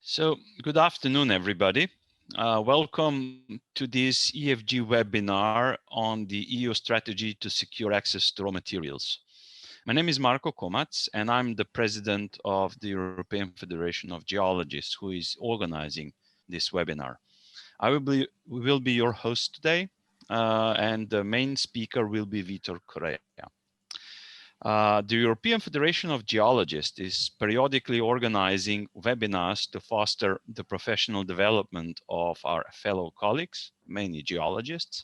So, good afternoon, everybody. Welcome to this EFG webinar on the EU strategy to secure access to raw materials. My name is Marko Komac, and I'm the president of the European Federation of Geologists, who is organizing this webinar. We will be your host today, and the main speaker will be Vitor Correia. The European Federation of Geologists is periodically organizing webinars to foster the professional development of our fellow colleagues, mainly geologists,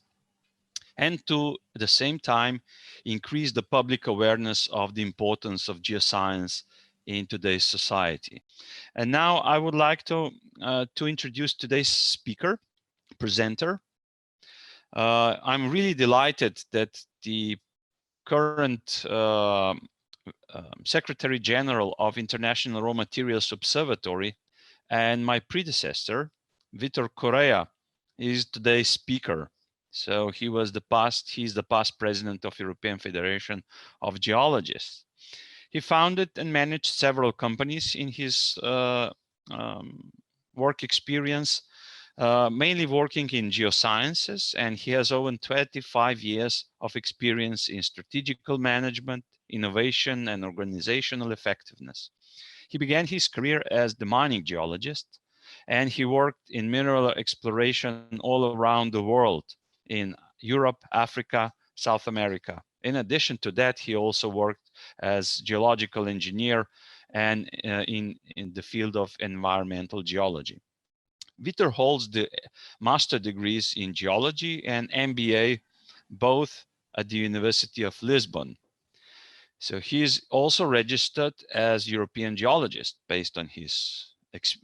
and to, at the same time, increase the public awareness of the importance of geoscience in today's society. And now I would like to introduce today's speaker, presenter. I'm really delighted that the current Secretary General of International Raw Materials Observatory and my predecessor, Vitor Correia, is today's speaker. So he's the past president of European Federation of Geologists. He founded and managed several companies in his work experience, mainly working in geosciences, and he has over 25 years of experience in strategical management, innovation, and organizational effectiveness. He began his career as the mining geologist, and he worked in mineral exploration all around the world, in Europe, Africa, South America. In addition to that, he also worked as geological engineer and in the field of environmental geology. Vitor holds the master degrees in geology and MBA, both at the University of Lisbon. So he is also registered as European geologist based on his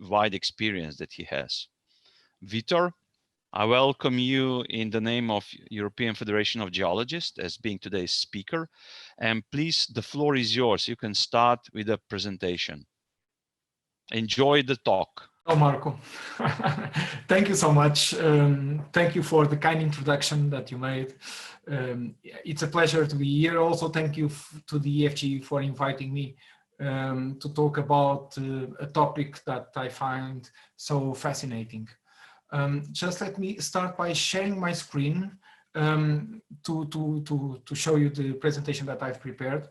wide experience that he has. Vitor, I welcome you in the name of European Federation of Geologists as being today's speaker. And please, the floor is yours. You can start with a presentation. Enjoy the talk. Oh, Marko, thank you so much. Thank you for the kind introduction that you made. It's a pleasure to be here. Also, thank you to the EFG for inviting me to talk about a topic that I find so fascinating. Just let me start by sharing my screen to show you the presentation that I've prepared.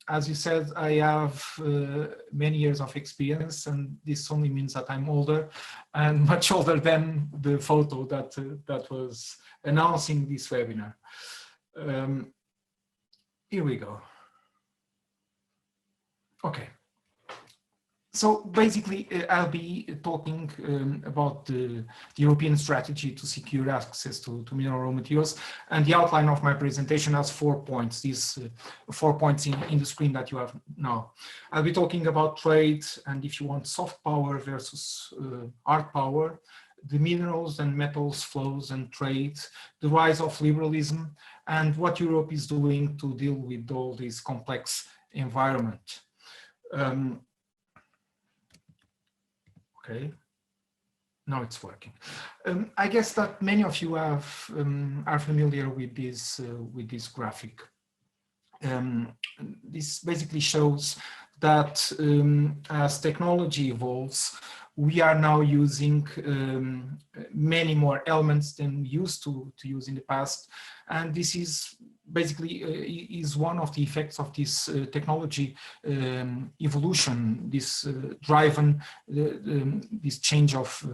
As you said, I have many years of experience, and this only means that I'm older and much older than the photo that was announcing this webinar. Here we go. Okay. So basically, I'll be talking about the European strategy to secure access to mineral raw materials, and the outline of my presentation has 4 points. These 4 points in the screen that you have now. I'll be talking about trade, and if you want soft power versus hard power, the minerals and metals flows and trade, the rise of liberalism, and what Europe is doing to deal with all this complex environment. Okay, now it's working. I guess that many of you are familiar with this graphic. This basically shows that as technology evolves, we are now using many more elements than we used to use in the past, and this is basically is one of the effects of this technology evolution, this this change of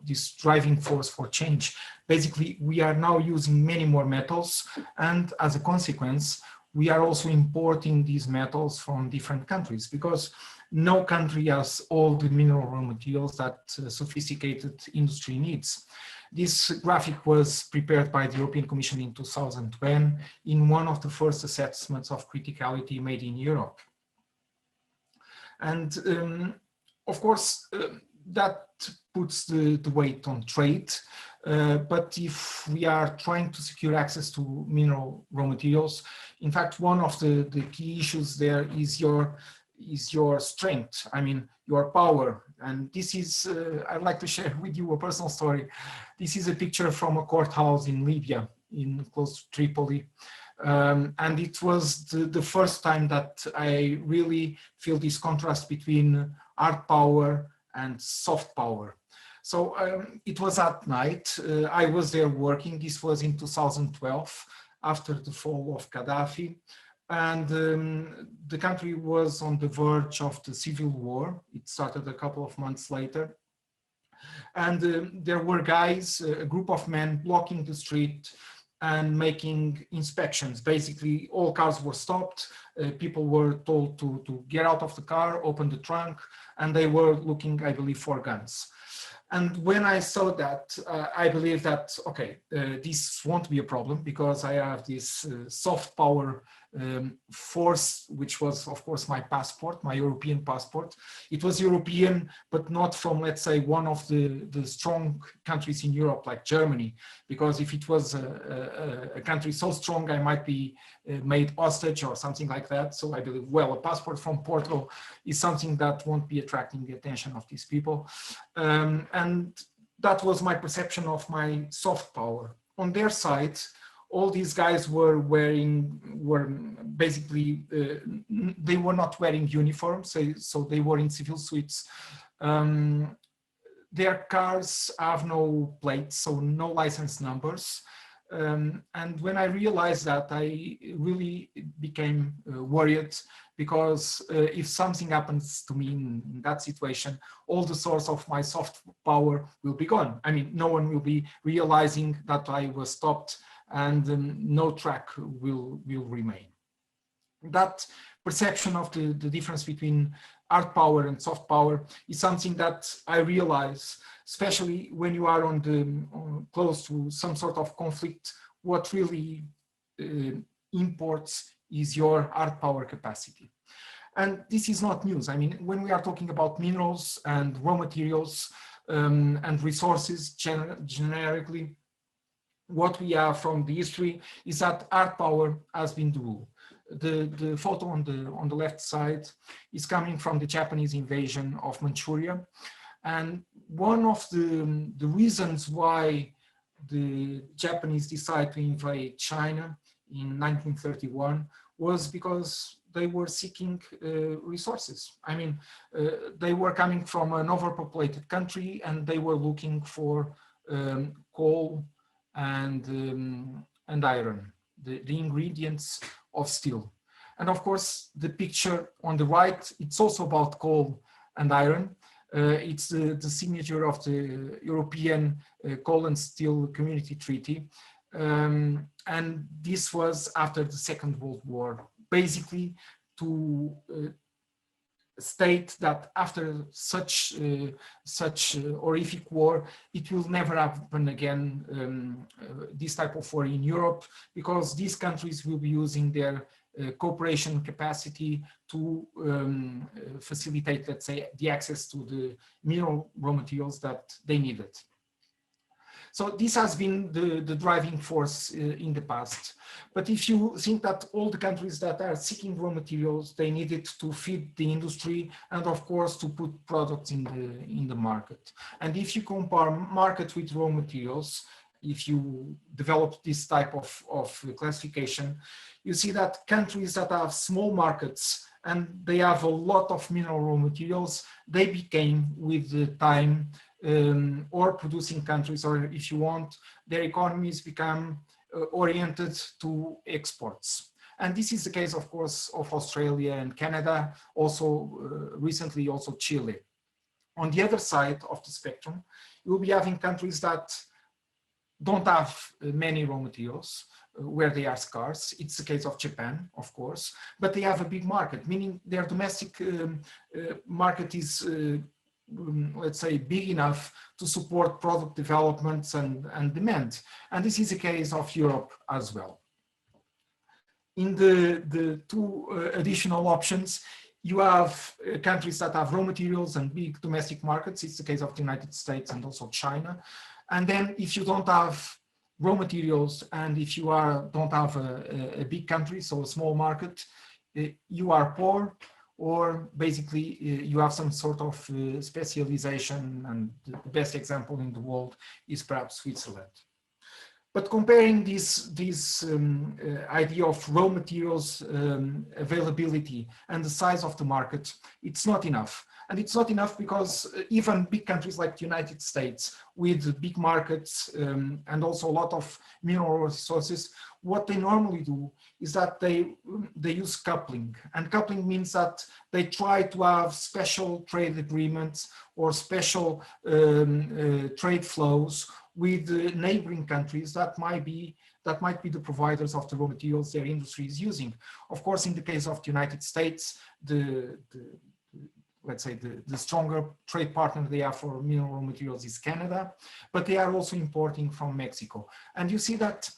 this driving force for change. Basically, we are now using many more metals, and as a consequence, we are also importing these metals from different countries, because no country has all the mineral raw materials that sophisticated industry needs. This graphic was prepared by the European Commission in 2010 in one of the first assessments of criticality made in Europe. And of course, that puts the weight on trade. But if we are trying to secure access to mineral raw materials, in fact, one of the key issues there is your strength, I mean, your power. And this is, I'd like to share with you a personal story. This is a picture from a courthouse in Libya, close to Tripoli. And it was the first time that I really feel this contrast between hard power and soft power. So it was at night. I was there working. This was in 2012, after the fall of Gaddafi. And the country was on the verge of the civil war. It started a couple of months later. And there were guys, a group of men blocking the street and making inspections. Basically, all cars were stopped. People were told to get out of the car, open the trunk, and they were looking, I believe, for guns. And when I saw that, I believe that, okay, this won't be a problem because I have this soft power force, which was, of course, my passport, my European passport. It was European, but not from, let's say, one of the strong countries in Europe, like Germany, because if it was a country so strong, I might be made hostage or something like that. So I believe, well, a passport from Portugal is something that won't be attracting the attention of these people. And that was my perception of my soft power. On their side, all these guys were basically, they were not wearing uniforms, so they were in civil suits. Their cars have no plates, so no license numbers. And when I realized that, I really became worried, because if something happens to me in that situation, all the source of my soft power will be gone. I mean, no one will be realizing that I was stopped, and no track will remain. That perception of the difference between hard power and soft power is something that I realize, especially when you are close to some sort of conflict. What really imports is your hard power capacity. And this is not news. I mean, when we are talking about minerals and raw materials and resources generically, what we have from the history is that hard power has been the rule. The photo on the left side is coming from the Japanese invasion of Manchuria. And one of the reasons why the Japanese decided to invade China in 1931 was because they were seeking resources. I mean, they were coming from an overpopulated country, and they were looking for coal and iron, the ingredients of steel. And of course, the picture on the right, it's also about coal and iron. It's the signature of the European Coal and Steel Community Treaty. And this was after the Second World War, basically to state that after such horrific war, it will never happen again, this type of war in Europe, because these countries will be using their cooperation capacity to facilitate, let's say, the access to the mineral raw materials that they needed. So this has been the driving force in the past. But if you think that all the countries that are seeking raw materials, they needed to feed the industry and of course to put products in the market. And if you compare market with raw materials, if you develop this type of classification, you see that countries that have small markets and they have a lot of mineral raw materials, they became with the time or producing countries, or if you want, their economies become oriented to exports. And this is the case, of course, of Australia and Canada, also recently also Chile. On the other side of the spectrum, you'll be having countries that don't have many raw materials, where they are scarce. It's the case of Japan, of course, but they have a big market, meaning their domestic market is let's say, big enough to support product developments and demand. And this is the case of Europe as well. In the two additional options, you have countries that have raw materials and big domestic markets. It's the case of the United States and also China. And then if you don't have raw materials and if you don't have a big country, so a small market, you are poor, or basically you have some sort of specialization, and the best example in the world is perhaps Switzerland. But comparing this idea of raw materials availability and the size of the market, it's not enough. And it's not enough because even big countries like the United States with big markets and also a lot of mineral resources, what they normally do is that they use coupling. And coupling means that they try to have special trade agreements or special trade flows with neighboring countries that might be the providers of the raw materials their industry is using. Of course, in the case of the United States, let's say the stronger trade partner they have for mineral raw materials is Canada, but they are also importing from Mexico. And you see that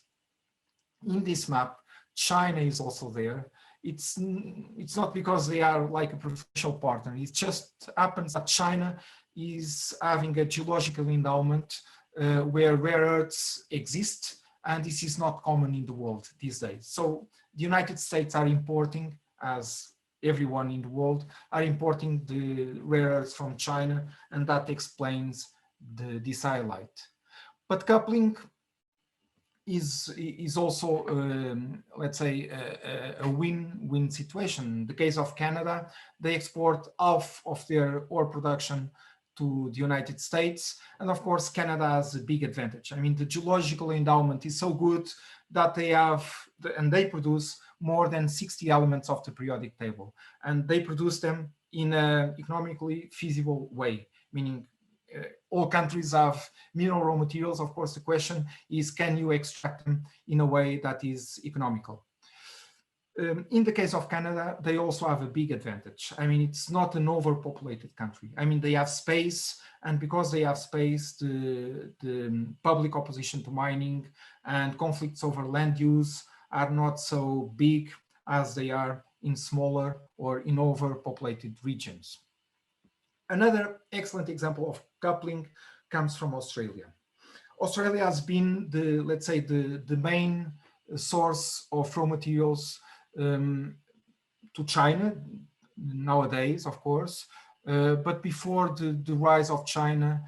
in this map, China is also there. It's not because they are like a preferential partner. It just happens that China is having a geological endowment where rare earths exist, and this is not common in the world these days. So the United States are importing, as everyone in the world, are importing the rare earths from China, and that explains this highlight. But coupling is also, let's say, a win-win situation. In the case of Canada, they export half of their ore production to the United States. And of course, Canada has a big advantage. I mean, the geological endowment is so good that they have, and they produce more than 60 elements of the periodic table. And they produce them in an economically feasible way, meaning all countries have mineral raw materials. Of course, the question is, can you extract them in a way that is economical? In the case of Canada, they also have a big advantage. I mean, it's not an overpopulated country. I mean, they have space, and because they have space, the public opposition to mining and conflicts over land use are not so big as they are in smaller or in overpopulated regions. Another excellent example of coupling comes from Australia. Australia has been let's say, the main source of raw materials to China nowadays, of course. But before the rise of China,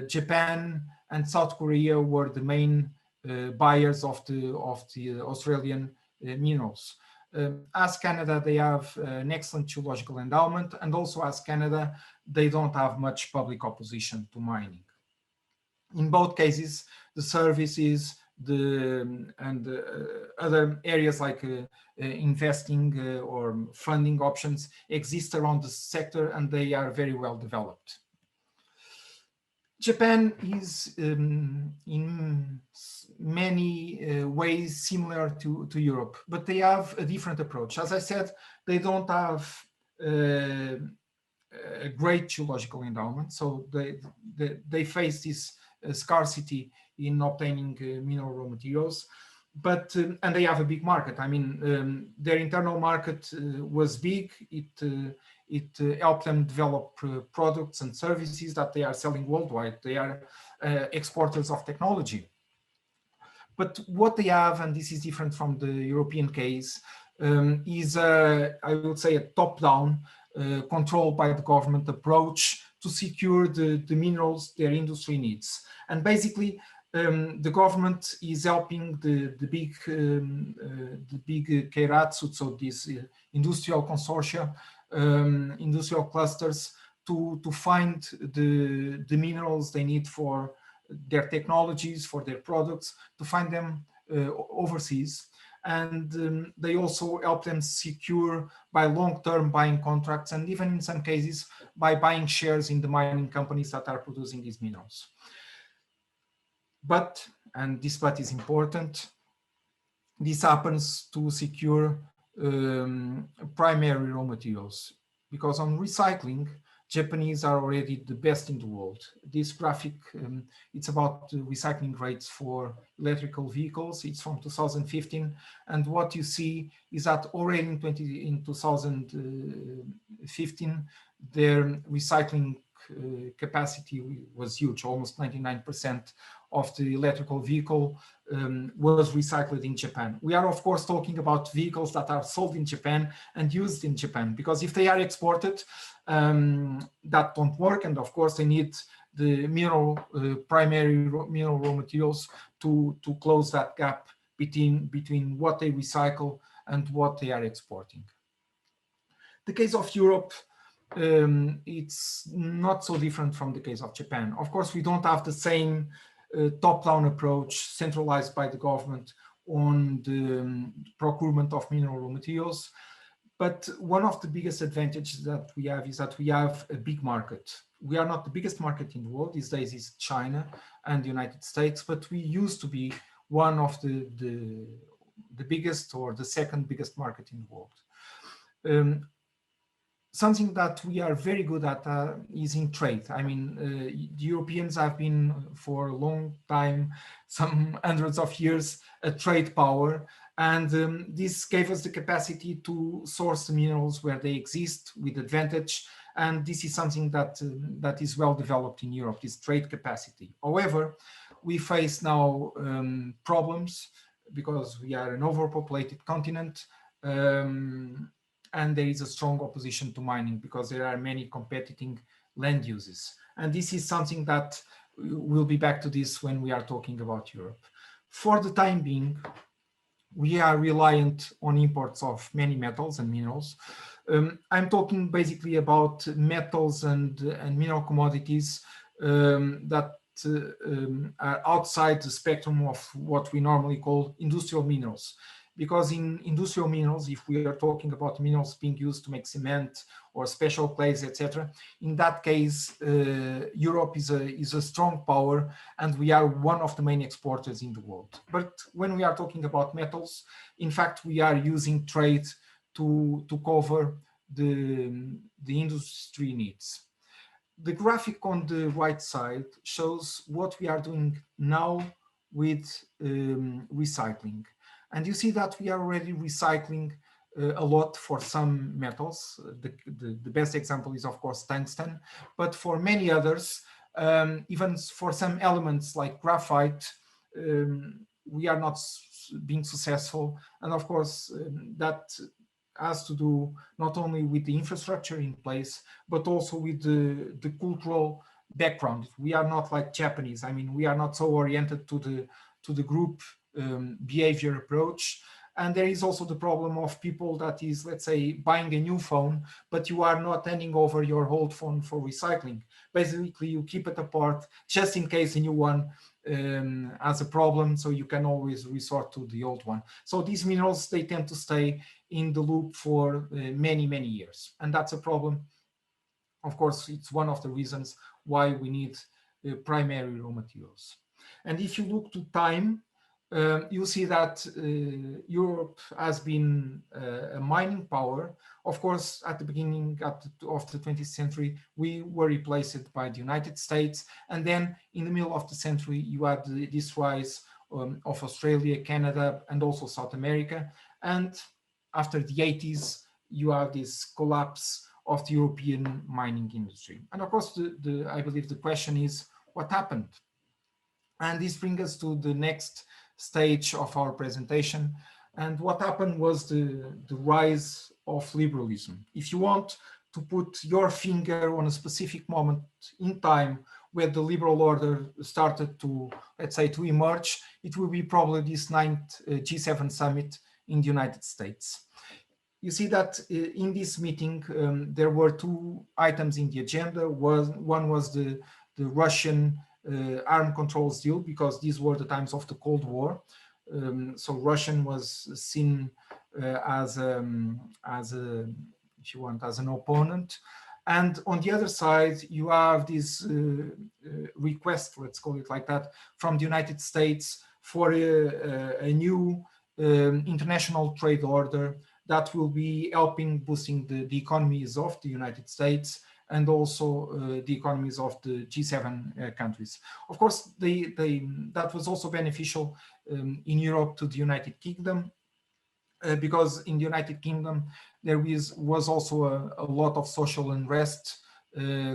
Japan and South Korea were the main buyers of the Australian minerals. As Canada, they have an excellent geological endowment, and also as Canada, they don't have much public opposition to mining. In both cases, the services and other areas like investing or funding options exist around the sector, and they are very well developed. Japan is in many ways similar to Europe, but they have a different approach. As I said, they don't have a great geological endowment, so they face this scarcity in obtaining mineral raw materials, but and they have a big market. I mean, their internal market was big. It helped them develop products and services that they are selling worldwide. They are exporters of technology. But what they have, and this is different from the European case, is I would say a top-down, controlled by the government approach to secure the minerals their industry needs. And basically, the government is helping the big keiretsu, so these industrial consortia, industrial clusters, to find the minerals they need for their technologies, for their products, to find them overseas. And they also help them secure by long-term buying contracts, and even in some cases by buying shares in the mining companies that are producing these minerals. But, and this but is important, this happens to secure primary raw materials, because on recycling, Japanese are already the best in the world. This graphic, it's about recycling rates for electrical vehicles. It's from 2015. And what you see is that already in 2015, their recycling capacity was huge. Almost 99% of the electrical vehicle was recycled in Japan. We are of course talking about vehicles that are sold in Japan and used in Japan, because if they are exported, that don't work, and of course they need the primary mineral raw materials to close that gap between what they recycle and what they are exporting. The case of Europe, it's not so different from the case of Japan. Of course, we don't have the same top-down approach centralized by the government on the procurement of mineral raw materials. But one of the biggest advantages that we have is that we have a big market. We are not the biggest market in the world. These days is China and the United States, but we used to be one of the biggest or the second biggest market in the world. Something that we are very good at is in trade. I mean, the Europeans have been for a long time, some hundreds of years, a trade power. And this gave us the capacity to source the minerals where they exist with advantage. And this is something that is well developed in Europe, this trade capacity. However, we face now problems because we are an overpopulated continent. And there is a strong opposition to mining because there are many competing land uses. And this is something that we'll be back to this when we are talking about Europe. For the time being, we are reliant on imports of many metals and minerals. I'm talking basically about metals and mineral commodities that are outside the spectrum of what we normally call industrial minerals. Because in industrial minerals, if we are talking about minerals being used to make cement or special clays, etc., in that case, Europe is a strong power, and we are one of the main exporters in the world. But when we are talking about metals, in fact, we are using trade to cover the industry needs. The graphic on the right side shows what we are doing now with recycling. And you see that we are already recycling a lot for some metals. The best example is, of course, tungsten. But for many others, even for some elements like graphite, we are not being successful. And of course, that has to do not only with the infrastructure in place, but also with the cultural background. We are not like Japanese. I mean, we are not so oriented to the group behavior approach. And there is also the problem of people that is, let's say, buying a new phone, but you are not handing over your old phone for recycling. Basically, you keep it apart just in case a new one has a problem, so you can always resort to the old one. So these minerals, they tend to stay in the loop for many, many years. And that's a problem. Of course, it's one of the reasons why we need primary raw materials. And if you look to time, you'll see that Europe has been a mining power. Of course, at the beginning of the 20th century, we were replaced by the United States. And then in the middle of the century, you had this rise of Australia, Canada, and also South America. And after the 80s, you have this collapse of the European mining industry. And of course, I believe the question is, what happened? And this brings us to the next stage of our presentation. And what happened was the rise of liberalism. If you want to put your finger on a specific moment in time where the liberal order started to, let's say, to emerge, it will be probably this 9th G7 summit in the United States. You see that in this meeting, there were two items in the agenda. One was the Russian arm controls deal, because these were the times of the Cold War. So Russian was seen as if you want, as an opponent. And on the other side, you have this request, let's call it like that, from the United States for a new international trade order that will be helping boosting the economies of the United States and also the economies of the G7 countries. Of course, that was also beneficial in Europe to the United Kingdom, because in the United Kingdom, there was also a lot of social unrest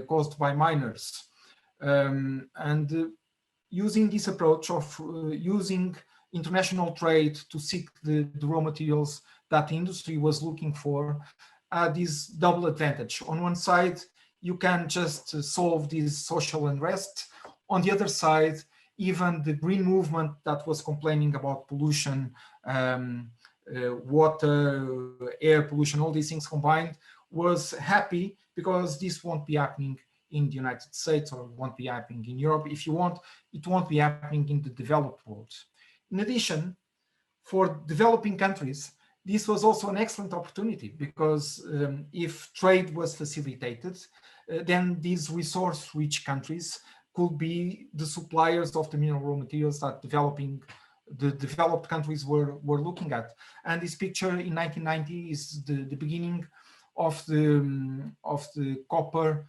caused by miners. And using this approach of using international trade to seek the raw materials that the industry was looking for, this double advantage. On one side, you can just solve this social unrest. On the other side, even the green movement that was complaining about pollution, water, air pollution, all these things combined, was happy because this won't be happening in the United States or won't be happening in Europe. If you want, it won't be happening in the developed world. In addition, for developing countries, this was also an excellent opportunity because if trade was facilitated, then these resource-rich countries could be the suppliers of the mineral raw materials that the developed countries were looking at. And this picture in 1990 is the beginning of the copper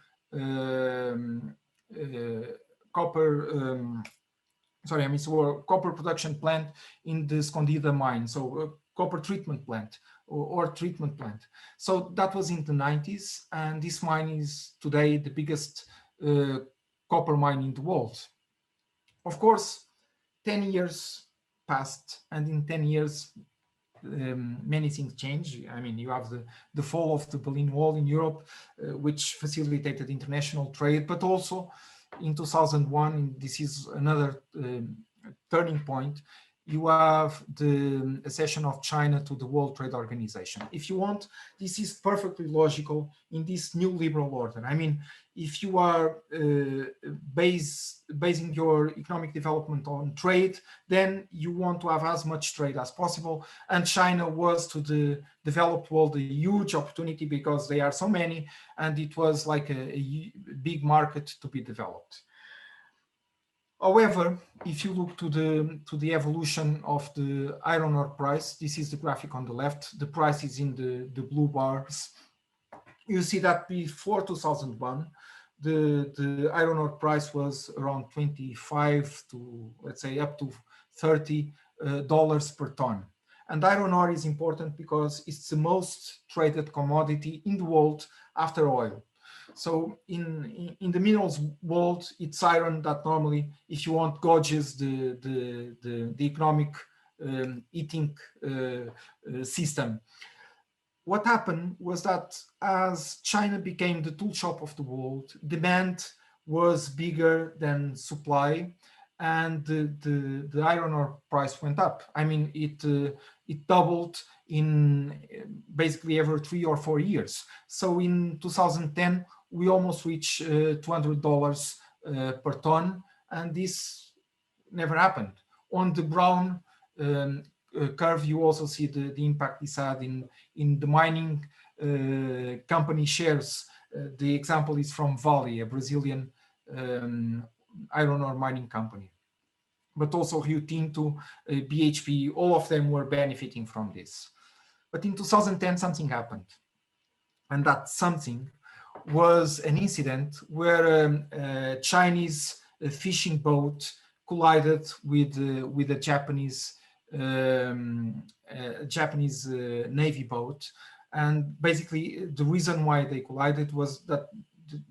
copper production plant in the Escondida mine, so a copper treatment plant or treatment plant. So that was in the 90s, and this mine is today the biggest copper mine in the world. Of course, 10 years passed, and in 10 years, many things change. I mean, you have the fall of the Berlin Wall in Europe, which facilitated international trade, but also in 2001, this is another turning point, you have the accession of China to the World Trade Organization. If you want, this is perfectly logical in this new liberal order. I mean, if you are basing your economic development on trade, then you want to have as much trade as possible. And China was to the developed world a huge opportunity because they are so many, and it was like a big market to be developed. However, if you look to the evolution of the iron ore price, this is the graphic on the left, the price is in the blue bars. You see that before 2001, the iron ore price was around 25 to, let's say, up to $30 per ton. And iron ore is important because it's the most traded commodity in the world after oil. So in the minerals world, it's iron that normally, if you want, gauges the economic eating system. What happened was that as China became the tool shop of the world, demand was bigger than supply, and the iron ore price went up. I mean, it doubled in basically every 3 or 4 years. So in 2010, we almost reached $200 per ton, and this never happened. On the brown curve, you also see the impact this had in the mining company shares. The example is from Vale, a Brazilian iron ore mining company. But also Rio Tinto, BHP, all of them were benefiting from this. But in 2010, something happened. And that something was an incident where a Chinese fishing boat collided with a Japanese Navy boat. And basically, the reason why they collided was that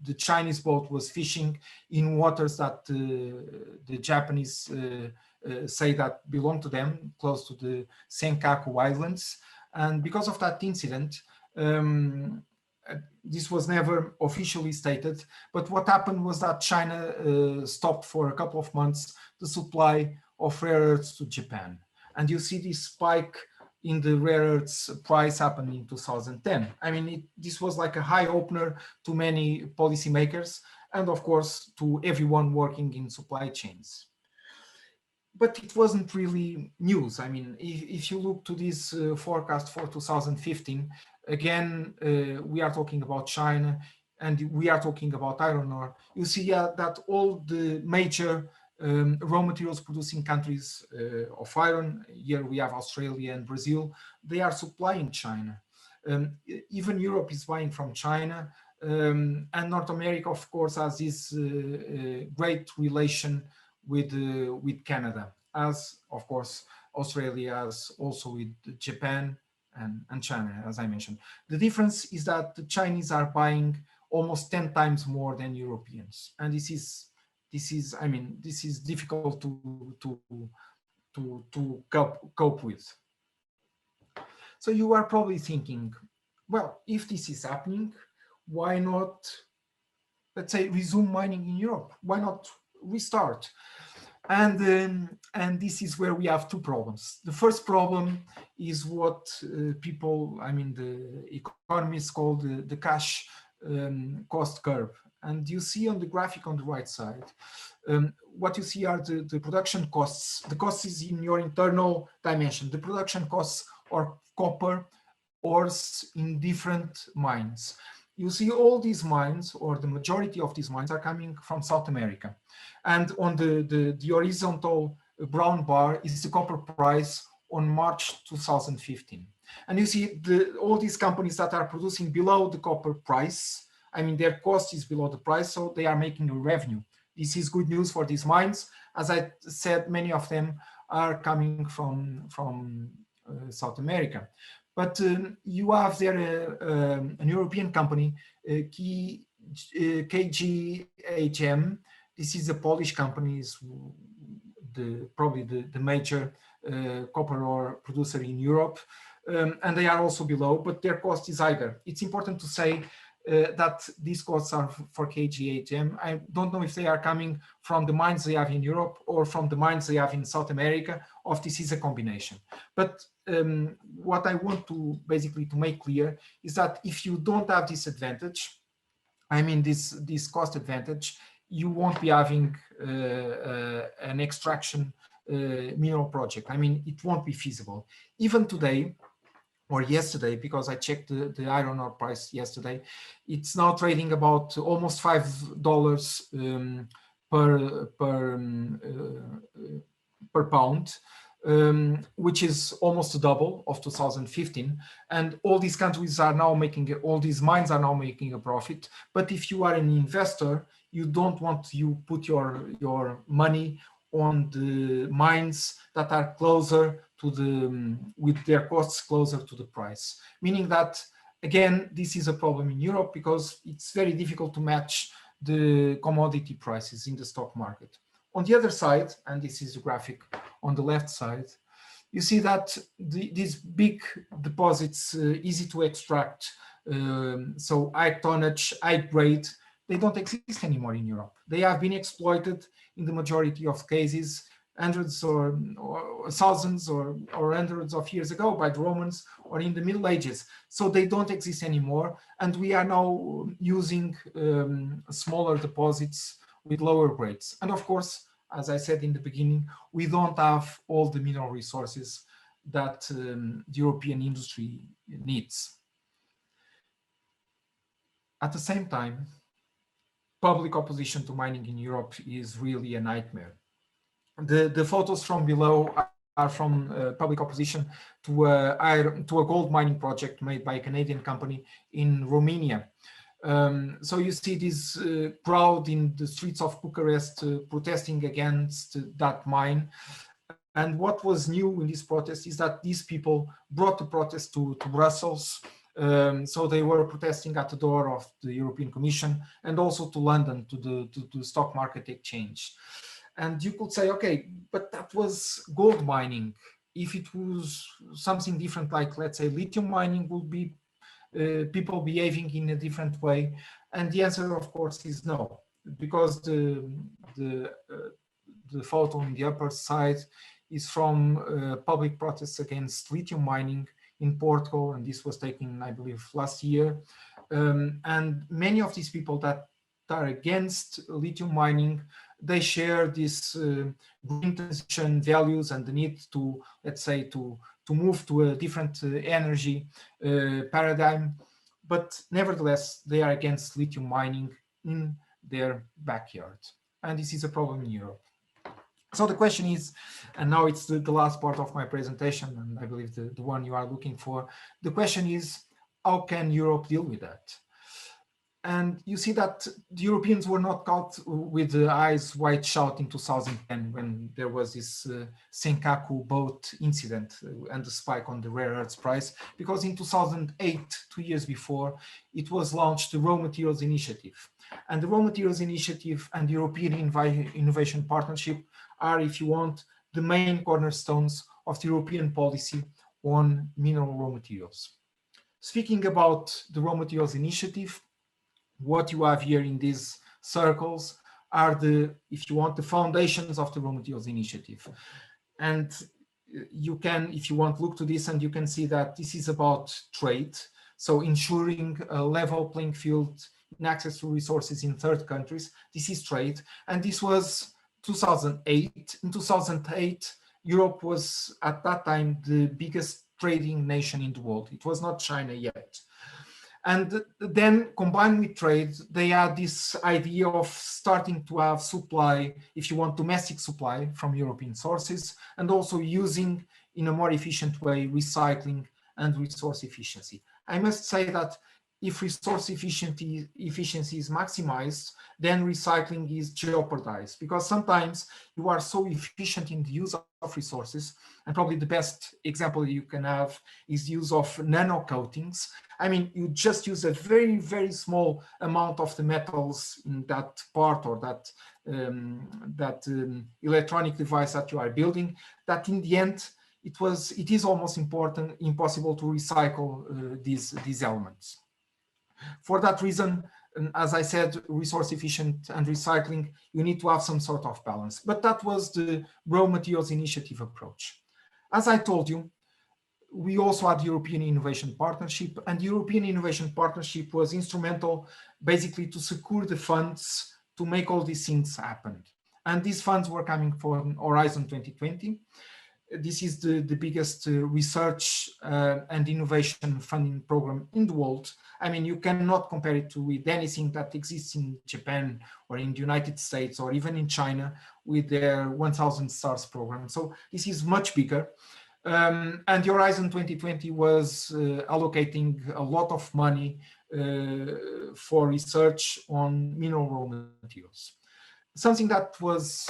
the Chinese boat was fishing in waters that the Japanese say that belong to them, close to the Senkaku Islands. And because of that incident, this was never officially stated, but what happened was that China stopped for a couple of months the supply of rare earths to Japan. And you see this spike in the rare earths price happened in 2010. I mean, this was like a high opener to many policymakers and of course to everyone working in supply chains. But it wasn't really news. I mean, if you look to this forecast for 2015, again, we are talking about China and we are talking about iron ore. You see that all the major raw materials producing countries of iron, here we have Australia and Brazil, they are supplying China. Even Europe is buying from China, and North America, of course, has this great relation with Canada, as of course Australia has also with Japan and China, as I mentioned. The difference is that the Chinese are buying almost 10 times more than Europeans, and this is this is, I mean, this is difficult to cope with. So you are probably thinking, well, if this is happening, why not, let's say, resume mining in Europe? Why not restart? And this is where we have two problems. The first problem is what people, I mean, the economists call the cash cost curve. And you see on the graphic on the right side, what you see are the production costs. The cost is in your internal dimension. The production costs are copper ores in different mines. You see all these mines, or the majority of these mines, are coming from South America. And on the horizontal brown bar is the copper price on March 2015. And you see all these companies that are producing below the copper price, I mean, their cost is below the price, so they are making a revenue. This is good news for these mines. As I said, many of them are coming from South America. But you have there an European company, KGHM. This is a Polish company, is probably the major copper ore producer in Europe. And they are also below, but their cost is higher. It's important to say that these costs are for KGHM. I don't know if they are coming from the mines they have in Europe or from the mines they have in South America, or if this is a combination. But what I want to basically to make clear is that if you don't have this advantage, I mean this cost advantage, you won't be having an extraction mineral project. I mean, it won't be feasible. Even today, or yesterday, because I checked the iron ore price yesterday, it's now trading about almost $5 per pound, which is almost double of 2015. And all these countries are now making, all these mines are now making a profit. But if you are an investor, you don't want to put your money on the mines that are closer to with their costs closer to the price. Meaning that, again, this is a problem in Europe because it's very difficult to match the commodity prices in the stock market. On the other side, and this is the graphic on the left side, you see that these big deposits, easy to extract, so high tonnage, high grade, they don't exist anymore in Europe. They have been exploited in the majority of cases hundreds or thousands or hundreds of years ago by the Romans or in the Middle Ages. So they don't exist anymore. And we are now using smaller deposits with lower grades. And of course, as I said in the beginning, we don't have all the mineral resources that the European industry needs. At the same time, public opposition to mining in Europe is really a nightmare. The photos from below are from public opposition to a gold mining project made by a Canadian company in Romania. So you see this crowd in the streets of Bucharest protesting against that mine. And what was new in this protest is that these people brought the protest to Brussels. So they were protesting at the door of the European Commission and also to London, to the stock market exchange. And you could say, okay, but that was gold mining. If it was something different, like let's say lithium mining, would be people behaving in a different way? And the answer, of course, is no, because the photo on the upper side is from public protests against lithium mining in Portugal, and this was taken, I believe, last year. And many of these people that are against lithium mining, they share this green transition values and the need to, let's say, to move to a different energy paradigm. But nevertheless, they are against lithium mining in their backyard. And this is a problem in Europe. So the question is, and now it's the last part of my presentation, and I believe the one you are looking for. The question is, how can Europe deal with that? And you see that the Europeans were not caught with the eyes wide shut in 2010 when there was this Senkaku boat incident and the spike on the rare earths price, because in 2008, 2 years before, it was launched the Raw Materials Initiative. And the Raw Materials Initiative and the European Innovation Partnership are, if you want, the main cornerstones of the European policy on mineral raw materials. Speaking about the Raw Materials Initiative, what you have here in these circles are the, if you want, the foundations of the Raw Materials Initiative. And you can, if you want, look to this and you can see that this is about trade. So ensuring a level playing field in access to resources in third countries. This is trade. And this was 2008. In 2008, Europe was at that time the biggest trading nation in the world. It was not China yet. And then combined with trade, they had this idea of starting to have supply, if you want, domestic supply from European sources, and also using in a more efficient way recycling and resource efficiency. I must say that if resource efficiency is maximized, then recycling is jeopardized, because sometimes you are so efficient in the use of resources, and probably the best example you can have is the use of nano coatings. I mean, you just use a very, very small amount of the metals in that part or that electronic device that you are building, that in the end, it is almost impossible to recycle these elements. For that reason, as I said, resource efficient and recycling, you need to have some sort of balance. But that was the Raw Materials Initiative approach. As I told you, we also had the European Innovation Partnership, and the European Innovation Partnership was instrumental basically to secure the funds to make all these things happen. And these funds were coming from Horizon 2020. This is the biggest research and innovation funding program in the world. I mean, you cannot compare it with anything that exists in Japan or in the United States or even in China with their 1000 Stars program. So this is much bigger. And the Horizon 2020 was allocating a lot of money for research on mineral raw materials. Something that was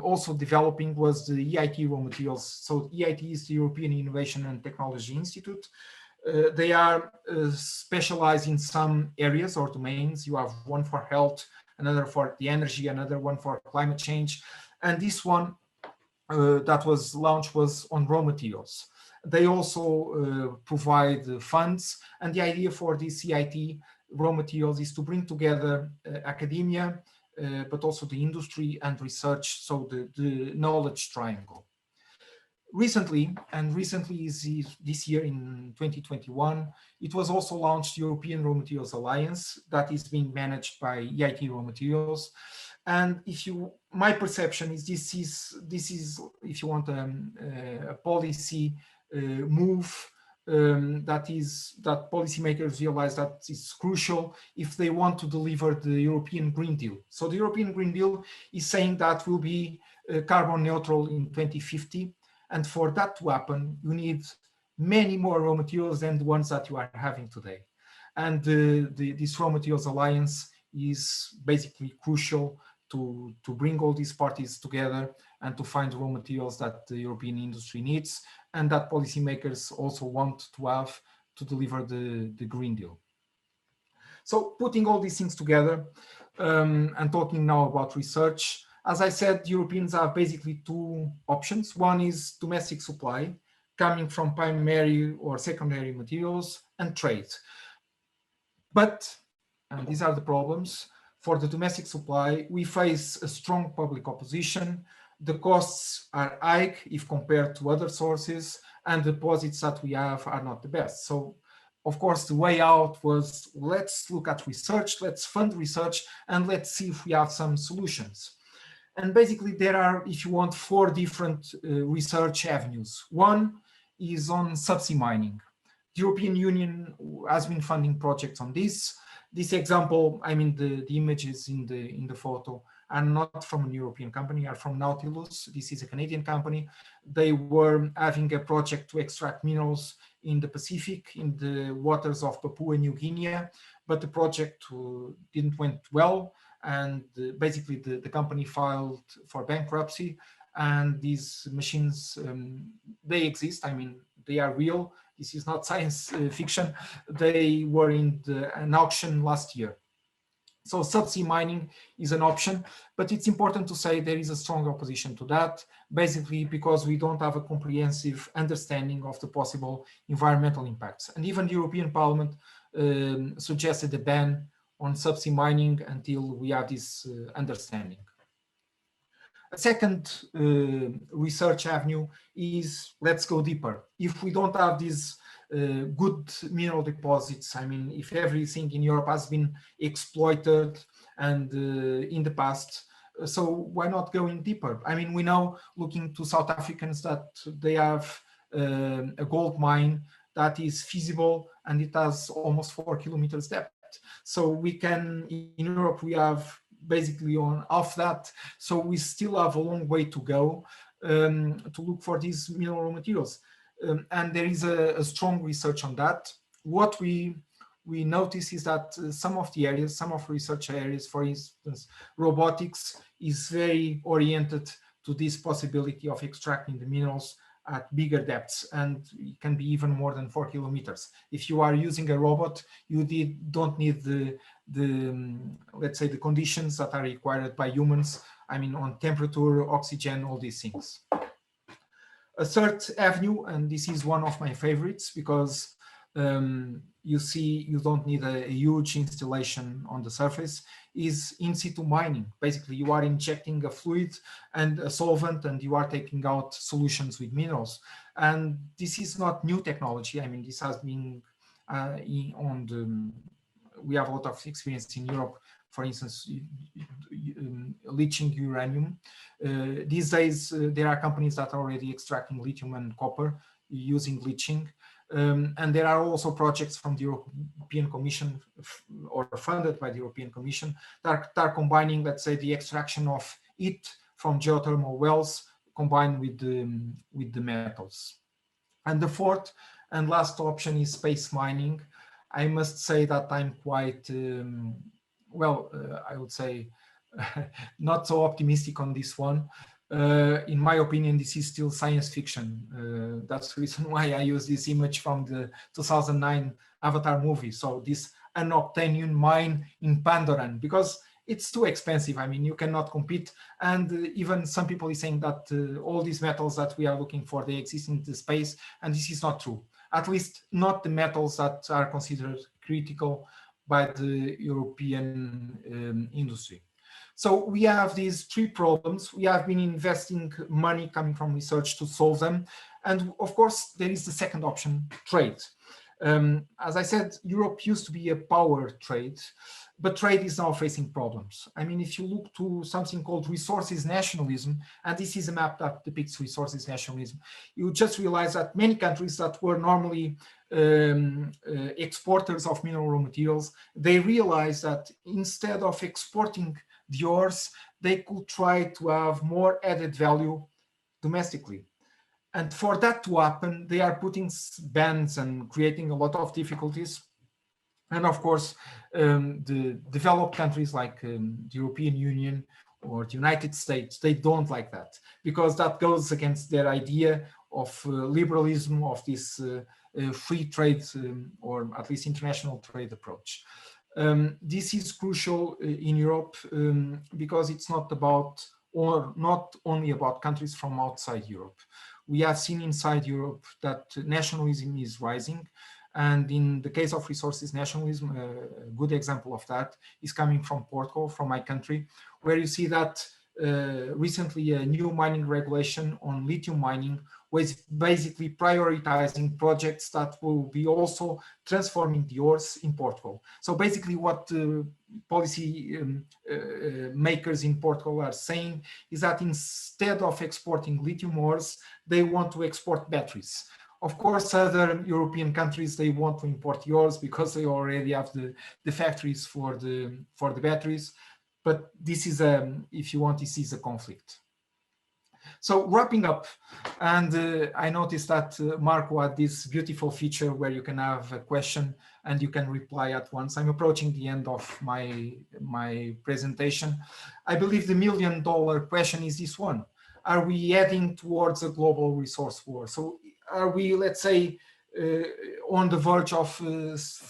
also developing was the EIT raw materials. So EIT is the European Innovation and Technology Institute. They are specialized in some areas or domains. You have one for health, another for the energy, another one for climate change. And this one that was launched was on raw materials. They also provide funds. And the idea for this EIT raw materials is to bring together academia, but also the industry and research, so the knowledge triangle. Recently is this year in 2021, it was also launched European Raw Materials Alliance that is being managed by EIT Raw Materials. And my perception is this is if you want a policy move that policymakers realize that is crucial if they want to deliver the European Green Deal. So the European Green Deal is saying that we'll be carbon neutral in 2050. And for that to happen, you need many more raw materials than the ones that you are having today. And this Raw Materials Alliance is basically crucial to bring all these parties together and to find raw materials that the European industry needs and that policymakers also want to have to deliver the Green Deal. So putting all these things together and talking now about research, as I said, Europeans have basically two options. One is domestic supply coming from primary or secondary materials and trade. But, and these are the problems, for the domestic supply, we face a strong public opposition. The costs are high if compared to other sources, and the deposits that we have are not the best. So, of course, the way out was, let's look at research, let's fund research, and let's see if we have some solutions. And basically, there are, if you want, 4 different research avenues. One is on subsidy mining. The European Union has been funding projects on this. This example, I mean, the images in the photo are not from a European company, are from Nautilus. This is a Canadian company. They were having a project to extract minerals in the Pacific, in the waters of Papua New Guinea, but the project didn't went well, and basically the company filed for bankruptcy. And these machines, they exist. I mean, they are real. This is not science fiction. They were in an auction last year. So subsea mining is an option, but it's important to say there is a strong opposition to that, basically because we don't have a comprehensive understanding of the possible environmental impacts. And even the European Parliament suggested a ban on subsea mining until we have this understanding. A second research avenue is let's go deeper. If we don't have these good mineral deposits, I mean, if everything in Europe has been exploited and in the past, so why not going deeper? I mean, we know, looking to South Africans, that they have a gold mine that is feasible and it has almost 4 kilometers depth. So we can, in Europe, we have basically on half that. So we still have a long way to go to look for these mineral materials. And there is a strong research on that. What we notice is that some of the areas, some of research areas, for instance, robotics is very oriented to this possibility of extracting the minerals at bigger depths, and it can be even more than 4 kilometers. If you are using a robot, you don't need the let's say the conditions that are required by humans. I mean, on temperature, oxygen, all these things. A third avenue, and this is one of my favorites because you see you don't need a huge installation on the surface, is in situ mining. Basically, you are injecting a fluid and a solvent and you are taking out solutions with minerals. And this is not new technology. I mean, this has been we have a lot of experience in Europe, for instance, leaching uranium. These days, there are companies that are already extracting lithium and copper using leaching. And there are also projects from the European Commission or funded by the European Commission that are combining, let's say, the extraction of it from geothermal wells combined with the metals. And the fourth and last option is space mining. I must say that I'm quite, I would say, not so optimistic on this one. In my opinion, this is still science fiction. That's the reason why I use this image from the 2009 Avatar movie. So this unobtainium mine in Pandoran, because it's too expensive. I mean, you cannot compete. And even some people are saying that all these metals that we are looking for, they exist in the space, and this is not true. At least not the metals that are considered critical by the European industry. So we have these three problems. We have been investing money coming from research to solve them. And of course, there is the second option, trade. As I said, Europe used to be a power trade, but trade is now facing problems. I mean, if you look to something called resources nationalism, and this is a map that depicts resources nationalism, you just realize that many countries that were normally exporters of mineral raw materials, they realize that instead of exporting the ores, they could try to have more added value domestically. And for that to happen, they are putting bans and creating a lot of difficulties. And of course, the developed countries like the European Union or the United States, they don't like that, because that goes against their idea of liberalism, of this free trade or at least international trade approach. This is crucial in Europe because it's not about, or not only about countries from outside Europe. We have seen inside Europe that nationalism is rising. And in the case of resources nationalism, a good example of that is coming from Portugal, from my country, where you see that recently a new mining regulation on lithium mining was basically prioritizing projects that will be also transforming the ores in Portugal. So basically what policy makers in Portugal are saying is that instead of exporting lithium ores, they want to export batteries. Of course, other European countries, they want to import yours because they already have the factories for the batteries. But this is if you want, this is a conflict. So wrapping up, and I noticed that Marco had this beautiful feature where you can have a question and you can reply at once. I'm approaching the end of my presentation. I believe the million-dollar question is this one. Are we heading towards a global resource war? So are we, let's say, on the verge of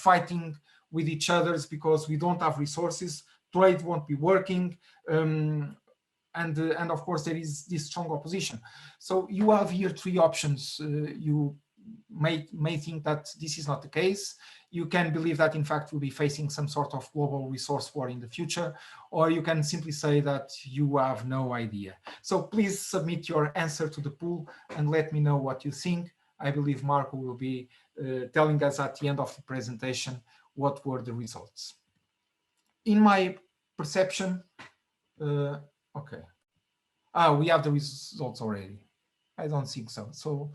fighting with each other because we don't have resources, trade won't be working, and of course there is this strong opposition. So you have here three options. You may think that this is not the case. You can believe that in fact we'll be facing some sort of global resource war in the future, or you can simply say that you have no idea. So please submit your answer to the poll and let me know what you think. I believe Marco will be telling us at the end of the presentation what were the results. In my perception, okay. We have the results already. I don't think so. So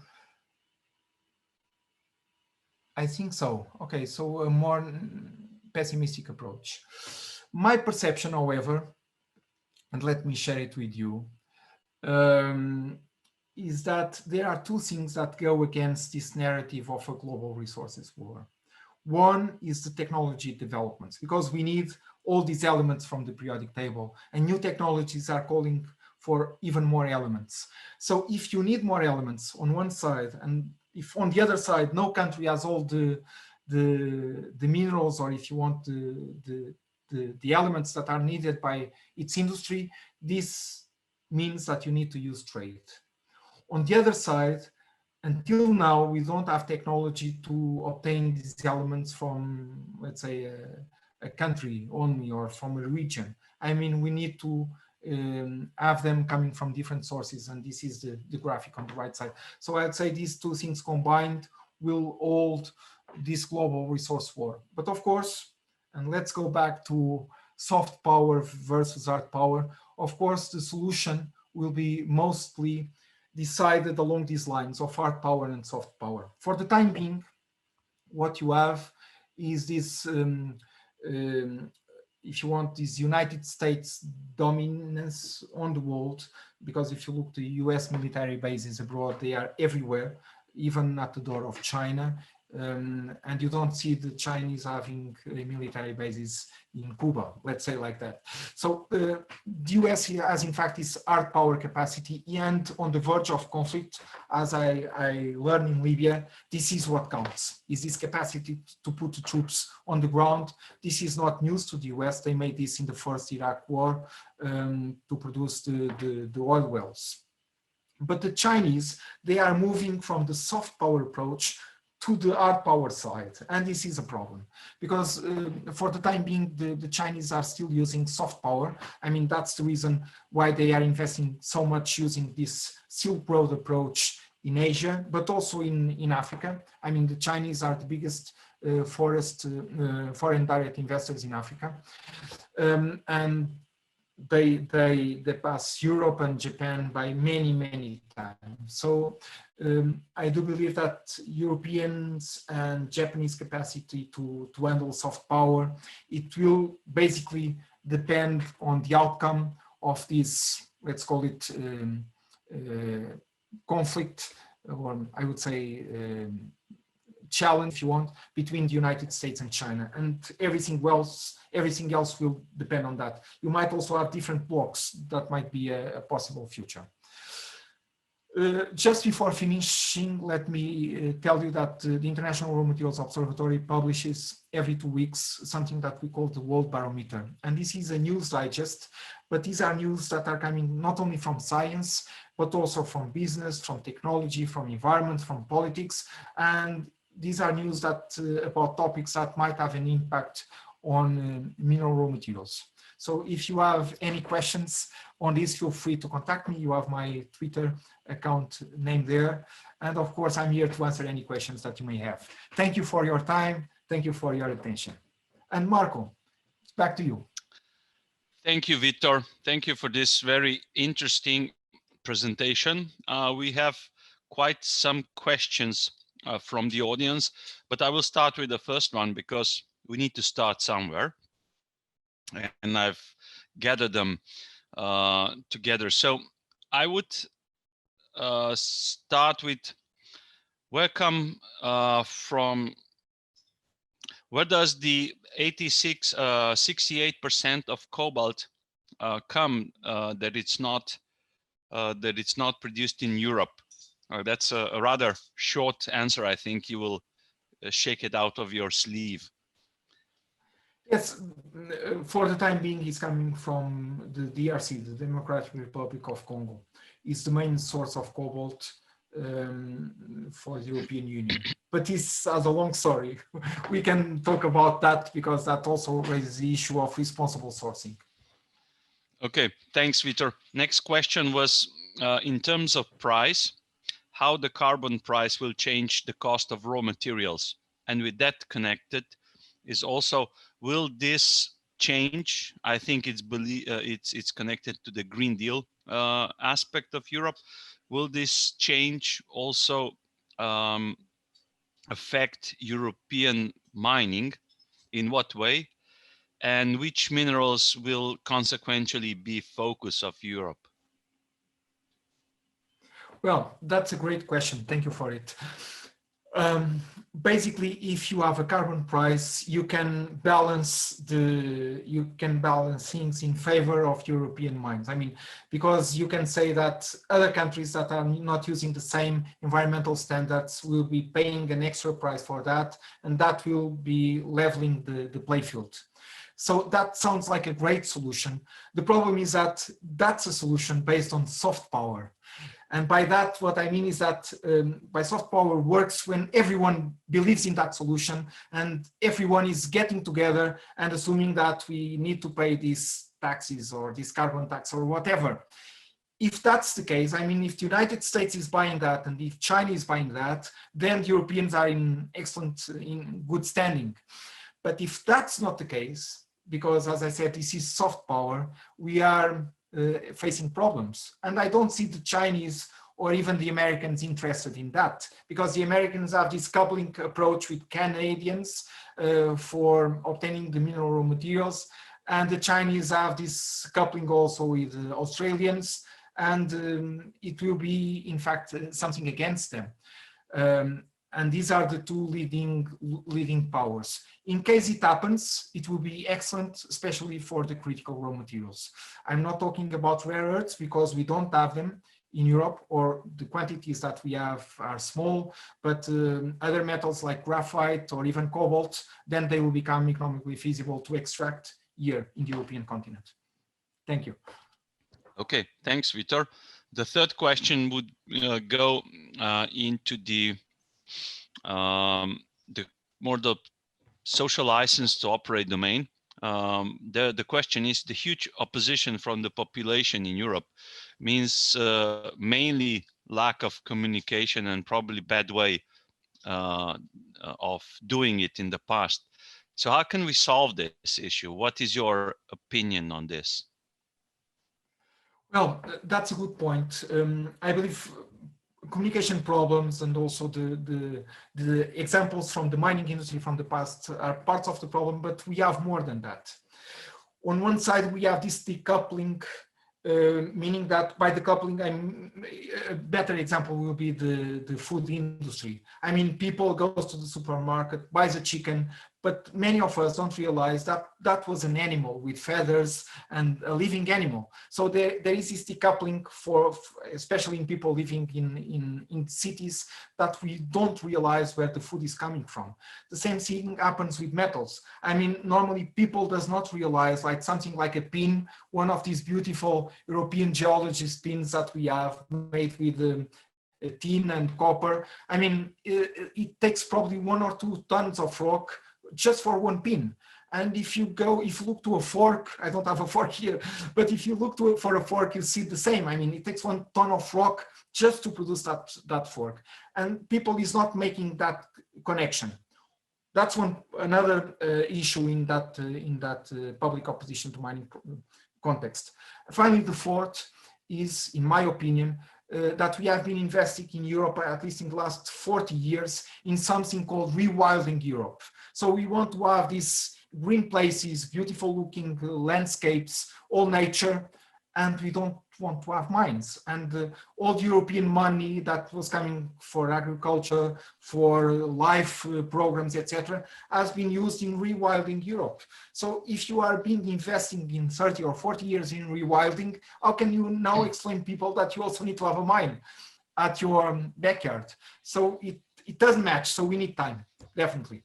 I think so. Okay, so a more pessimistic approach. My perception, however, and let me share it with you, is that there are two things that go against this narrative of a global resources war. One is the technology developments, because we need all these elements from the periodic table, and new technologies are calling for even more elements. So if you need more elements on one side, and if on the other side no country has all the minerals, or if you want the elements that are needed by its industry, this means that you need to use trade. On the other side, until now we don't have technology to obtain these elements from, let's say, a country only, or from a region. I mean, we need to have them coming from different sources, and this is the graphic on the right side. So I'd say these two things combined will hold this global resource war. But of course, and let's go back to soft power versus hard power, of course the solution will be mostly decided along these lines of hard power and soft power. For the time being, what you have is this if you want, this United States dominance on the world, because if you look to US military bases abroad, they are everywhere, even at the door of China. And you don't see the Chinese having military bases in Cuba, let's say like that. So the US has in fact this hard power capacity, and on the verge of conflict, as I learned in Libya, this is what counts, is this capacity to put the troops on the ground. This is not news to the US. They made this in the first Iraq war to produce the oil wells. But the Chinese, they are moving from the soft power approach to the hard power side, and this is a problem because for the time being the Chinese are still using soft power. I mean, that's the reason why they are investing so much using this Silk Road approach in Asia, but also in Africa. I mean, the Chinese are the biggest foreign direct investors in Africa, and they pass Europe and Japan by many times. So I do believe that Europeans and Japanese capacity to handle soft power, it will basically depend on the outcome of this, let's call it conflict, or I would say challenge, if you want, between the United States and China, and everything else will depend on that. You might also have different blocks. That might be a possible future. Just before finishing, let me tell you that the International Raw Materials Observatory publishes every 2 weeks something that we call the World Barometer. And this is a news digest, but these are news that are coming not only from science, but also from business, from technology, from environment, from politics. And these are news that about topics that might have an impact on mineral raw materials. So if you have any questions on this, feel free to contact me. You have my Twitter account name there. And of course, I'm here to answer any questions that you may have. Thank you for your time. Thank you for your attention. And Marco, it's back to you. Thank you, Vitor. Thank you for this very interesting presentation. We have quite some questions from the audience, but I will start with the first one because we need to start somewhere, and I've gathered them together. So I would start with where does the 68% of cobalt come that it's not produced in Europe? That's a rather short answer. I think you will shake it out of your sleeve. Yes, for the time being, it's coming from the DRC, the Democratic Republic of Congo. It's the main source of cobalt for the European Union. But this has a long story. We can talk about that because that also raises the issue of responsible sourcing. Okay, thanks, Vitor. Next question was in terms of price, how the carbon price will change the cost of raw materials. And with that connected is also, will this change? I think it's connected to the Green Deal aspect of Europe. Will this change also affect European mining? In what way? And which minerals will consequentially be focus of Europe? Well, that's a great question. Thank you for it. Basically, if you have a carbon price, you can balance things in favor of European mines. I mean, because you can say that other countries that are not using the same environmental standards will be paying an extra price for that, and that will be leveling the playfield. So that sounds like a great solution. The problem is that that's a solution based on soft power. And by that, what I mean is that by soft power works when everyone believes in that solution and everyone is getting together and assuming that we need to pay these taxes or this carbon tax or whatever. If that's the case, I mean, if the United States is buying that and if China is buying that, then the Europeans are in good standing. But if that's not the case, because as I said, this is soft power, we are facing problems. And I don't see the Chinese or even the Americans interested in that, because the Americans have this coupling approach with Canadians for obtaining the mineral raw materials, and the Chinese have this coupling also with Australians, and it will be, in fact, something against them. And these are the two leading powers. In case it happens, it will be excellent, especially for the critical raw materials. I'm not talking about rare earths because we don't have them in Europe, or the quantities that we have are small, but other metals like graphite or even cobalt, then they will become economically feasible to extract here in the European continent. Thank you. Okay, thanks, Vitor. The third question would go into the social license to operate domain. The question is, the huge opposition from the population in Europe means mainly lack of communication and probably bad way of doing it in the past. So how can we solve this issue? What is your opinion on this? Well, that's a good point. I believe communication problems and also the examples from the mining industry from the past are parts of the problem, but we have more than that. On one side, we have this decoupling, meaning that by decoupling, a better example will be the food industry. I mean, people go to the supermarket, buys a chicken, but many of us don't realize that that was an animal with feathers and a living animal. So there is this decoupling especially in people living in cities, that we don't realize where the food is coming from. The same thing happens with metals. I mean, normally people does not realize, like something like a pin, one of these beautiful European geologist pins that we have made with tin and copper. I mean, it takes probably 1 or 2 tons of rock just for one pin. And if you look to a fork, I don't have a fork here, but if you look for a fork, you see the same. I mean, it takes 1 ton of rock just to produce that fork. And people is not making that connection. That's another issue in that public opposition to mining context. Finally, the fourth is, in my opinion, that we have been investing in Europe, at least in the last 40 years, in something called rewilding Europe. So we want to have these green places, beautiful looking landscapes, all nature, and we don't want to have mines. And all the European money that was coming for agriculture, for life programs, etc., has been used in rewilding Europe. So if you are being investing in 30 or 40 years in rewilding, how can you now explain people that you also need to have a mine at your backyard? So it doesn't match. So we need time, definitely.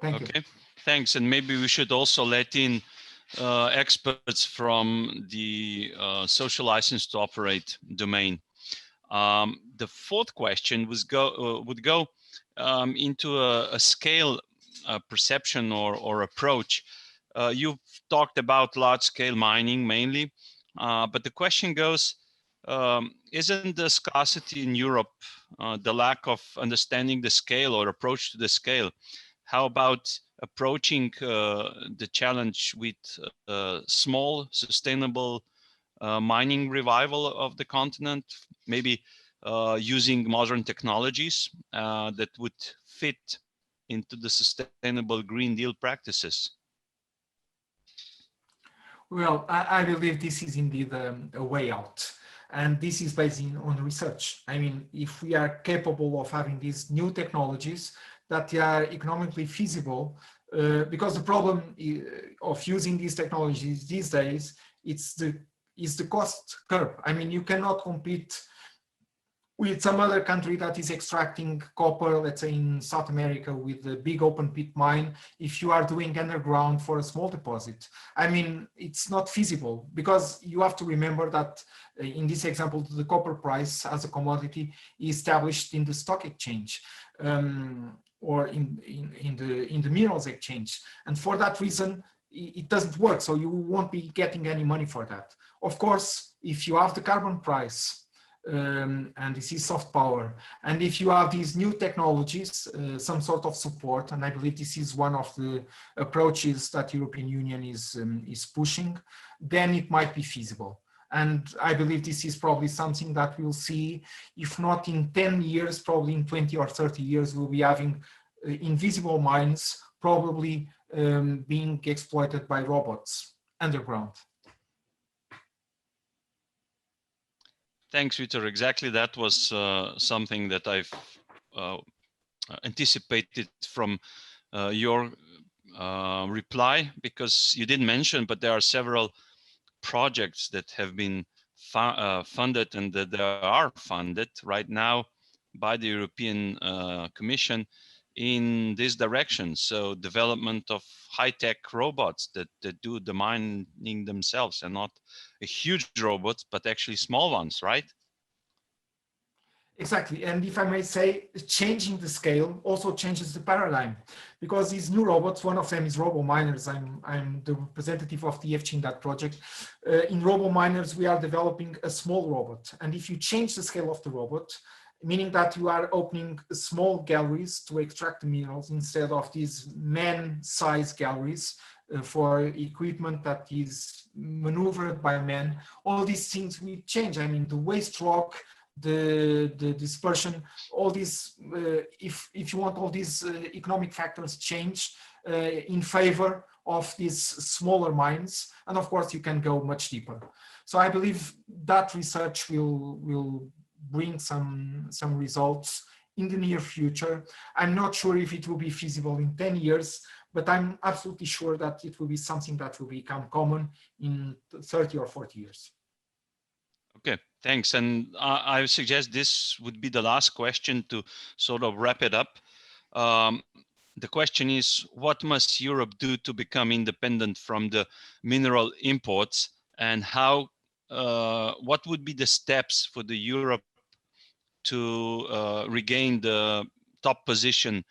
Thank you. Okay, thanks. And maybe we should also let in experts from the social license to operate domain. The fourth question would go into a scale perception or approach. You've talked about large-scale mining mainly, but the question goes, isn't the scarcity in Europe, the lack of understanding the scale or approach to the scale? How about approaching the challenge with small, sustainable mining revival of the continent, maybe using modern technologies that would fit into the sustainable Green Deal practices? Well, I believe this is indeed a way out. And this is based on research. I mean, if we are capable of having these new technologies that are economically feasible, because the problem of using these technologies these days, is the cost curve. I mean, you cannot compete with some other country that is extracting copper, let's say in South America, with a big open pit mine, if you are doing underground for a small deposit. I mean, it's not feasible, because you have to remember that in this example, the copper price as a commodity is established in the stock exchange. Or in the minerals exchange. And for that reason, it doesn't work. So you won't be getting any money for that. Of course, if you have the carbon price, and this is soft power, and if you have these new technologies, some sort of support, and I believe this is one of the approaches that European Union is pushing, then it might be feasible. And I believe this is probably something that we'll see, if not in 10 years, probably in 20 or 30 years, we'll be having invisible mines probably being exploited by robots underground. Thanks, Vitor. Exactly, that was something that I've anticipated from your reply, because you didn't mention, but there are several projects that have been funded and that they are funded right now by the European Commission in this direction. So development of high-tech robots that do the mining themselves, and not a huge robots, but actually small ones, right? Exactly, and if I may say, changing the scale also changes the paradigm, because these new robots, one of them is RoboMiners. I'm the representative of the EFG in that project. In RoboMiners, we are developing a small robot, and if you change the scale of the robot, meaning that you are opening small galleries to extract the minerals instead of these man-sized galleries for equipment that is maneuvered by men, all these things will change. I mean, the waste rock, the dispersion, all these, if you want, all these economic factors change in favor of these smaller mines, and of course you can go much deeper. So I believe that research will bring some results in the near future. I'm not sure if it will be feasible in 10 years, but I'm absolutely sure that it will be something that will become common in 30 or 40 years. Okay, thanks. And I suggest this would be the last question to sort of wrap it up. The question is, what must Europe do to become independent from the mineral imports, and how, what would be the steps for the Europe to regain the top position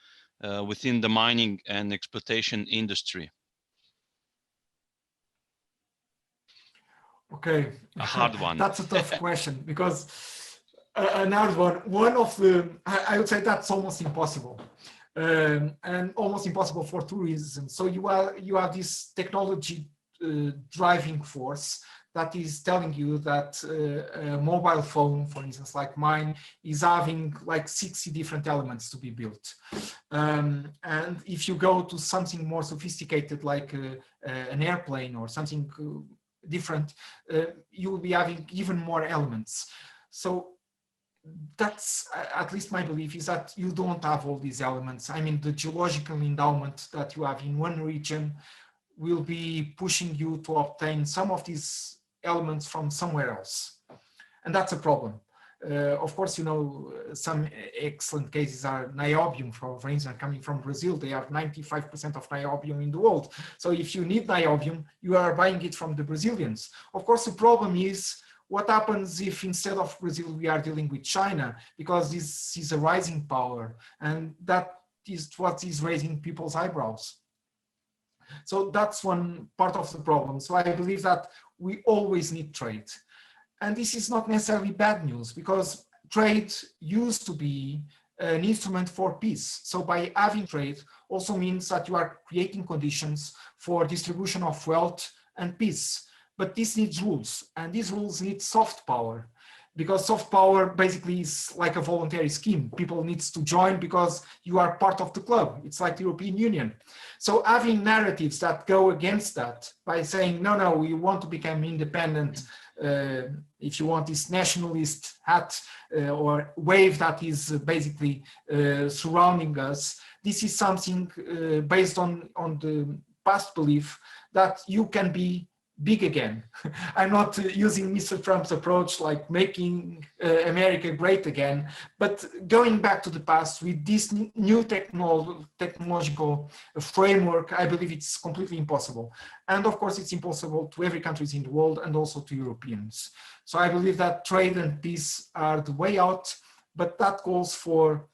within the mining and exploitation industry? Okay, a hard one. That's a tough question, because another one of the, I would say that's almost impossible, and almost impossible for two reasons. So you have this technology driving force that is telling you that a mobile phone, for instance, like mine, is having like 60 different elements to be built. And if you go to something more sophisticated, like an airplane or something different, you will be having even more elements. So that's at least my belief, is that you don't have all these elements. I mean, the geological endowment that you have in one region will be pushing you to obtain some of these elements from somewhere else. And that's a problem. Of course, you know, some excellent cases are niobium, for instance, coming from Brazil. They have 95% of niobium in the world. So if you need niobium, you are buying it from the Brazilians. Of course, the problem is, what happens if instead of Brazil, we are dealing with China? Because this is a rising power, and that is what is raising people's eyebrows. So that's one part of the problem. So I believe that we always need trade. And this is not necessarily bad news, because trade used to be an instrument for peace. So by having trade also means that you are creating conditions for distribution of wealth and peace. But this needs rules, and these rules need soft power, because soft power basically is like a voluntary scheme. People need to join because you are part of the club. It's like the European Union. So having narratives that go against that by saying, no, no, we want to become independent, if you want this nationalist hat or wave that is basically surrounding us, this is something based on the past belief that you can be big again. I'm not using Mr. Trump's approach, like making America great again, but going back to the past with this new technological framework, I believe it's completely impossible. And of course, it's impossible to every country in the world, and also to Europeans. So I believe that trade and peace are the way out, but that calls for,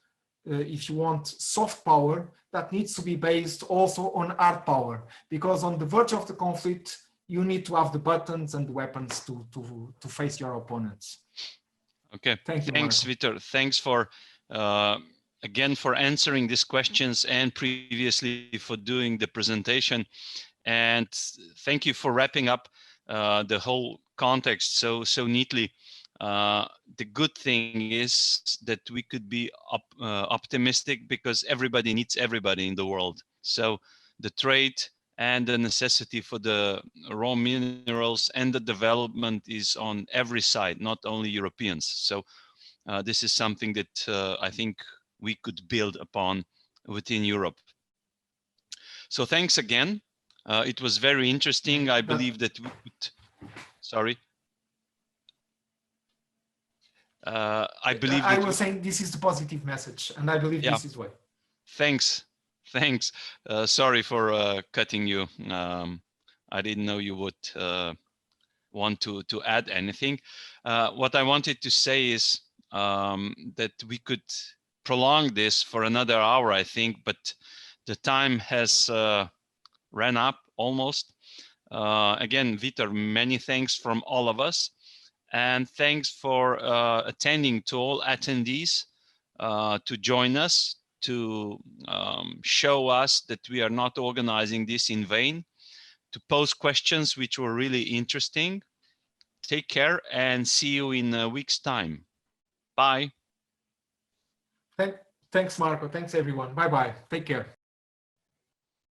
if you want soft power, that needs to be based also on hard power, because on the verge of the conflict, you need to have the buttons and the weapons to face your opponents. Okay, thanks, Marko. Vitor. Thanks for again for answering these questions, and previously for doing the presentation. And thank you for wrapping up the whole context so neatly. The good thing is that we could be optimistic, because everybody needs everybody in the world. So the trade and the necessity for the raw minerals and the development is on every side, not only Europeans. So this is something that I think we could build upon within Europe. So thanks again. It was very interesting. I believe that we could, sorry. I was saying this is the positive message, and I believe this is why. Thanks. Sorry for cutting you. I didn't know you would want to add anything. What I wanted to say is that we could prolong this for another hour, I think, but the time has ran up almost. Again, Vitor, many thanks from all of us. And thanks for attending, to all attendees, to join us, to show us that we are not organizing this in vain, to pose questions which were really interesting. Take care, and see you in a week's time. Bye. Thanks, Marko. Thanks, everyone. Bye-bye. Take care.